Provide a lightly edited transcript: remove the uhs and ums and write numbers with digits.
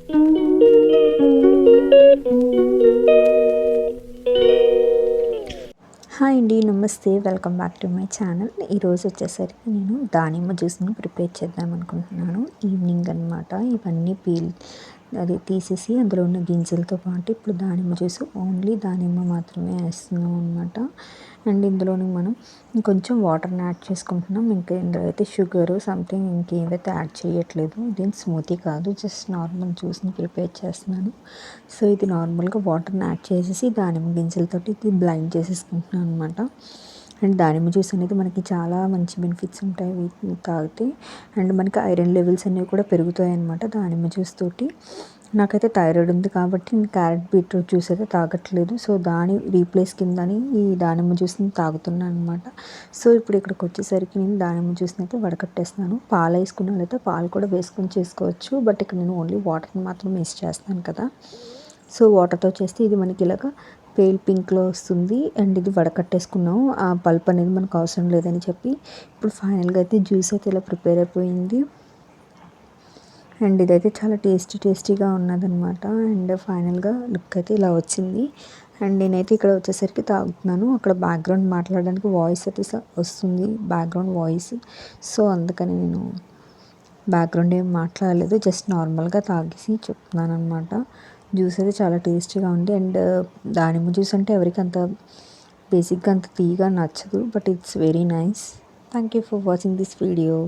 Hi అండి, నమస్తే. Welcome back to my channel. ఈరోజు వచ్చేసరికి నేను దానిమ్మ జ్యూస్ని ప్రిపేర్ చేద్దాం అనుకుంటున్నాను. ఈవినింగ్ అనమాట. ఇవన్నీ అది తీసేసి అందులో ఉన్న గింజలతో పాటు ఇప్పుడు దానిమ్మ జ్యూస్ ఓన్లీ దానిమ్మ మాత్రమే వేస్తున్నాం అనమాట. అండ్ ఇందులోని మనం ఇంకొంచెం వాటర్ని యాడ్ చేసుకుంటున్నాం. ఇంకా ఇందులో అయితే షుగరు సంథింగ్ ఇంకేమైతే యాడ్ చేయట్లేదు. ఇదేం స్మూతీ కాదు, జస్ట్ నార్మల్ జ్యూస్ని ప్రిపేర్ చేస్తున్నాను. సో ఇది నార్మల్గా వాటర్ని యాడ్ చేసేసి దానిమ్మ గింజలతోటి ఇది బ్లైండ్ చేసేసుకుంటున్నాను అనమాట. అండ్ దానిమ్మ జ్యూస్ అనేది మనకి చాలా మంచి బెనిఫిట్స్ ఉంటాయి వీటిని తాగితే. అండ్ మనకి ఐరన్ లెవెల్స్ అనేవి కూడా పెరుగుతాయి అనమాట దానిమ్మ జ్యూస్ తోటి. నాకైతే థైరాయిడ్ ఉంది కాబట్టి నేను క్యారెట్ బీట్రూట్ జ్యూస్ అయితే తాగట్లేదు. సో దాని రీప్లేస్ కిందని ఈ దానిమ్మ జ్యూస్ని తాగుతున్నాను అనమాట. సో ఇప్పుడు ఇక్కడికి వచ్చేసరికి నేను దానిమ్మ జ్యూస్ని అయితే వడకట్టేస్తున్నాను. పాలు వేసుకున్న వాళ్ళైతే పాలు కూడా వేసుకొని చేసుకోవచ్చు. బట్ ఇక్కడ నేను ఓన్లీ వాటర్ని మాత్రం మిక్స్ చేస్తాను కదా. సో వాటర్తో చేస్తే ఇది మనకి ఇలాగా పేల్ పింక్లో వస్తుంది. అండ్ ఇది వడకట్టేసుకున్నాము. ఆ పల్ప్ అనేది మనకు అవసరం లేదని చెప్పి ఇప్పుడు ఫైనల్గా అయితే జ్యూస్ అయితే ఇలా ప్రిపేర్ అయిపోయింది. అండ్ ఇదైతే చాలా టేస్టీగా ఉన్నదనమాట. అండ్ ఫైనల్గా లుక్ అయితే ఇలా వచ్చింది. అండ్ నేనైతే ఇక్కడ వచ్చేసరికి తాగుతున్నాను. అక్కడ బ్యాక్గ్రౌండ్ మాట్లాడడానికి వాయిస్ అయితే వస్తుంది, బ్యాక్గ్రౌండ్ వాయిస్. సో అందుకని నేను బ్యాక్గ్రౌండ్ ఏం మాట్లాడలేదు, జస్ట్ నార్మల్గా తాగేసి చెప్తున్నాను అనమాట. జ్యూస్ అయితే చాలా టేస్టీగా ఉంది. అండ్ దానిమ్మ జ్యూస్ అంటే ఎవరికి అంత బేసిక్గా అంత తీయగా నచ్చదు, but it's very nice. Thank you for watching this video.